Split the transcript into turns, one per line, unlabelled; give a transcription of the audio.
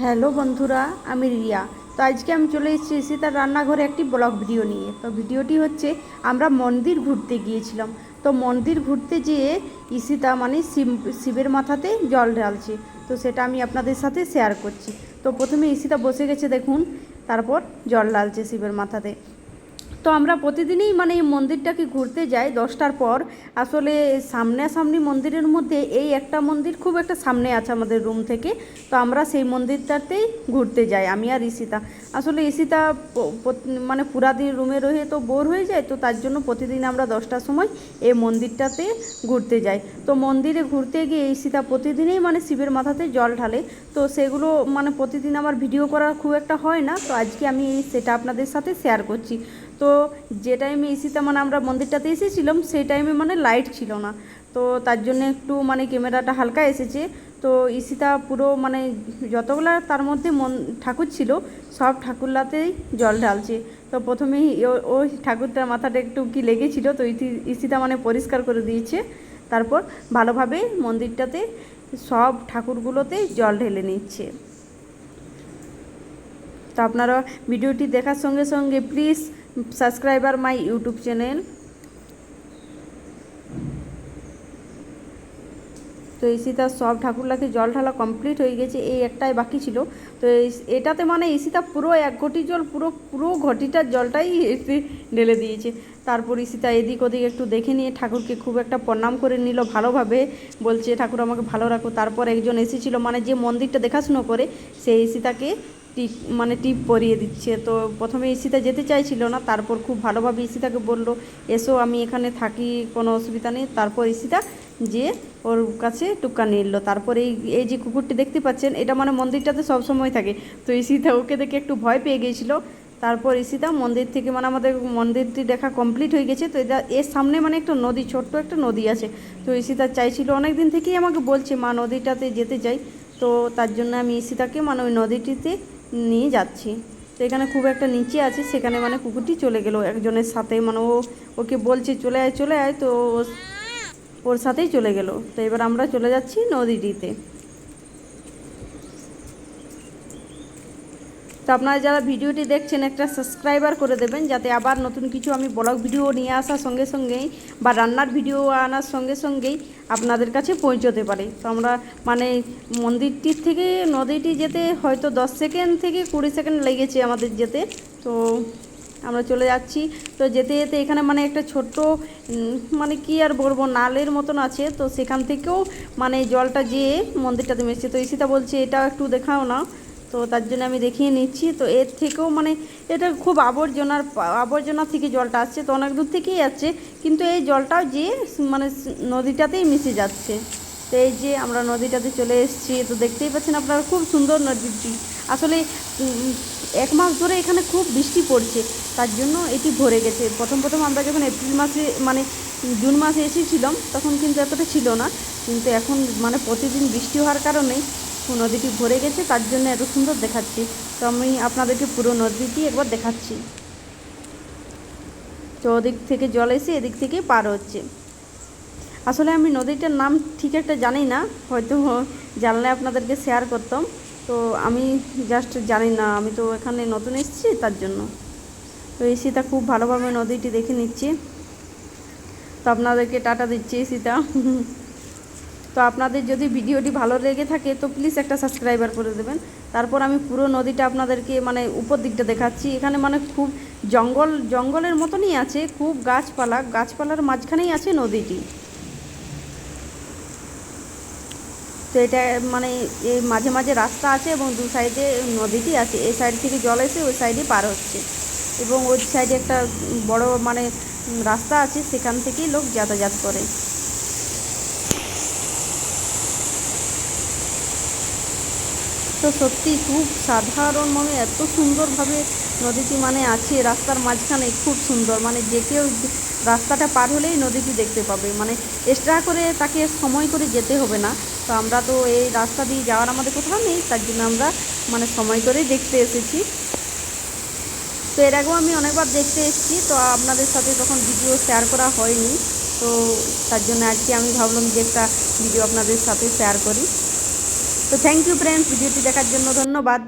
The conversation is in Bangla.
হ্যালো বন্ধুরা, আমি রিয়া। তো আজকে আমি চলে এসেছি ঈশিতার রান্নাঘরে একটি ব্লগ ভিডিও নিয়ে। তো ভিডিওটি হচ্ছে আমরা মন্দির ঘুরতে গিয়েছিলাম। তো মন্দির ঘুরতে যেয়ে ঈশিতা মানে শিবের মাথাতে জল ঢালছে। তো সেটা আমি আপনাদের সাথে শেয়ার করছি। তো প্রথমে ঈশিতা বসে গেছে দেখুন, তারপর জল ঢালছে শিবের মাথাতে। তো আমরা প্রতিদিনই মানে এই মন্দিরটাকে ঘুরতে যাই 10টার পর। আসলে সামনাসামনি মন্দিরের মধ্যে এই একটা মন্দির খুব একটা সামনে আছে আমাদের রুম থেকে। তো আমরা সেই মন্দিরটাতেই ঘুরতে যাই, আমি আর ঈশিতা। আসলে ঈশিতা মানে পুরা দিন রুমে রয়ে তো বোর হয়ে যায়, তো তার জন্য প্রতিদিন আমরা 10টার সময় এই মন্দিরটাতে ঘুরতে যাই। তো মন্দিরে ঘুরতে গিয়ে ঈশিতা প্রতিদিনই মানে শিবের মাথাতে জল ঢালে। তো সেগুলো মানে প্রতিদিন আমার ভিডিও করা খুব একটা হয় না, তো আজকে আমি সেটা আপনাদের সাথে শেয়ার করছি। তো যে টাইমে ঈশিতা মানে আমরা মন্দিরটাতে এসেছিলাম সেই টাইমে মানে লাইট ছিল না, তো তার জন্য একটু মানে ক্যামেরাটা হালকা এসেছে। তো ঈশিতা পুরো মানে যতগুলা তার মধ্যে ঠাকুর ছিল সব ঠাকুরলাতেই জল ঢালছে। তো প্রথমেই ওই ঠাকুরটার মাথাটা একটু কি লেগেছিল, তো ঈশিতা মানে পরিষ্কার করে দিয়েছে। তারপর ভালোভাবে মন্দিরটাতে সব ঠাকুরগুলোতেই জল ঢেলে নিচ্ছে। তো আপনারা ভিডিওটি দেখার সঙ্গে সঙ্গে please subscriber my YouTube channel. তো ঈশিতা সব ঠাকুরলাকে জল ঢালা কমপ্লিট হয়ে গেছে, এই একটাই বাকি ছিল। তো এটাতে মানে ঈশিতা পুরো এক ঘটি জল পুরো পুরো ঘটিটার জলটাই এসে ঢেলে দিয়েছে। তারপর ঈশিতা এদিক ওদিক একটু দেখে নিয়ে ঠাকুরকে খুব একটা প্রণাম করে নিল ভালোভাবে, বলছে ঠাকুর আমাকে ভালো রাখো। তারপর একজন এসেছিল মানে যে মন্দিরটা দেখাশুনো করে, সেই ঈশিতাকে টিপ মানে টিপ পরিয়ে দিচ্ছে। তো প্রথমে ঈশিতা যেতে চাইছিল না, তারপর খুব ভালোভাবে ঈশিতাকে বলল এসো আমি এখানে থাকি, কোনো অসুবিধা নেই। তারপর ঈশিতা যে ওর কাছে টুক্কা নিয়ে এলো। তারপর এই যে কুকুরটি দেখতে পাচ্ছেন, এটা মানে মন্দিরটাতে সবসময় থাকে। তো ঈশিতা ওকে দেখে একটু ভয় পেয়ে গিয়েছিল। তারপর ঈশিতা মন্দির থেকে মানে আমাদের মন্দিরটি দেখা কমপ্লিট হয়ে গেছে। তো এর সামনে মানে একটা নদী, ছোট্ট একটা নদী আছে। তো ঈশিতা চাইছিল অনেক দিন থেকেই আমাকে বলছে মা নদীটাতে যেতে চাই। তো তার জন্য আমি ঈশিতাকে মানে ওই নদীটিতে নিয়ে যাচ্ছি। তো এখানে খুব একটা নিচে আছে, সেখানে মানে কুকুরটি চলে গেল একজনের সাথে, মানে ওকে বলছে চলে আয় চলে আয়, তো ওর সাথেই চলে গেল। তো এবার আমরা চলে যাচ্ছি নদীটিতে। তো আপনারা যারা ভিডিওটি দেখছেন একটা সাবস্ক্রাইবার করে দেবেন, যাতে আবার নতুন কিছু আমি ব্লগ ভিডিও নিয়ে আসার সঙ্গে সঙ্গেই বা রান্নার ভিডিও আনার সঙ্গে সঙ্গেই আপনাদের কাছে পৌঁছতে পারে। তো আমরা মানে মন্দিরটির থেকে নদীটি যেতে হয়তো 10 সেকেন্ড থেকে 20 সেকেন্ড লেগেছে আমাদের যেতে। তো আমরা চলে যাচ্ছি। তো যেতে যেতে এখানে মানে একটা ছোট্ট মানে কি আর বলবো, নালের মতন আছে। তো সেখান থেকেও মানে জলটা যেয়ে মন্দিরটাতে মিশছে। তো ঈশিতা বলছে এটাও একটু দেখাও না, তো তার জন্য আমি দেখিয়ে নিচ্ছি। তো এর থেকেও মানে এটা খুব আবর্জনা থেকে জলটা আসছে, তো অনেক দূর থেকেই আসছে, কিন্তু এই জলটাও যে মানে নদীটাতেই মিশে যাচ্ছে। তো এই যে আমরা নদীটাতে চলে এসেছি, তো দেখতেই পাচ্ছেন আপনারা খুব সুন্দর নদীটি। আসলে 1 মাস ধরে এখানে খুব বৃষ্টি পড়ছে, তার জন্য এটি ভরে গেছে। প্রথম প্রথম আমরা যখন এপ্রিল মাসে মানে জুন মাসে এসেছিলাম তখন কিন্তু এতটা ছিল না, কিন্তু এখন মানে প্রতিদিন বৃষ্টি হওয়ার কারণে নদীটি ভরে গেছে, তার জন্য এত সুন্দর দেখাচ্ছি। তো আমি আপনাদেরকে পুরো নদীটি একবার দেখাচ্ছি। তো ওদিক থেকে জল এসে এদিক থেকে পার হচ্ছে। আসলে আমি নদীটার নাম ঠিক একটা জানি না, হয়তো জানলে আপনাদেরকে শেয়ার করতাম। তো আমি জাস্ট জানি না, আমি তো এখানে নতুন এসেছি তার জন্য। তো ঈশিতা খুব ভালোভাবে নদীটি দেখে নিচ্ছে। তো আপনাদেরকে টাটা দিচ্ছি ঈশিতা। তো আপনাদের যদি ভিডিওটি ভালো লেগে থাকে তো প্লিজ একটা সাবস্ক্রাইবার করে দেবেন। তারপর আমি পুরো নদীটা আপনাদেরকে মানে উপর দিকটা দেখাচ্ছি। এখানে মানে খুব জঙ্গলের মতনই আছে, খুব গাছপালার মাঝখানেই আছে নদীটি। তো এটা মানে এই মাঝে মাঝে রাস্তা আছে এবং দু সাইডে নদীটি আছে। এই সাইড থেকে জল এসে ওই সাইডে পার হচ্ছে, এবং ওই সাইডে একটা বড় মানে রাস্তা আছে, সেখান থেকেই লোক যাতায়াত করে। তো সত্যি খুব সাধারণ মানে এত সুন্দরভাবে নদীটি মানে আছে রাস্তার মাঝখানে, খুব সুন্দর। মানে যে কেউ রাস্তাটা পার হলেই নদীটি দেখতে পাবে, মানে এক্সট্রা করে তাকে সময় করে যেতে হবে না। তো আমরা তো এই রাস্তা দিয়ে যাওয়ার আমাদের কোথাও নেই, তার জন্য আমরা মানে সময় করেই দেখতে এসেছি। তো এর আগেও আমি অনেকবার দেখতে এসেছি, তো আপনাদের সাথে তখন ভিডিও শেয়ার করা হয়নি। তো তার জন্য আজকে আমি ভাবলাম যে একটা ভিডিও আপনাদের সাথে শেয়ার করি। তো থ্যাংক ইউ ফ্রেন্ডস, ভিডিওটি দেখার জন্য ধন্যবাদ।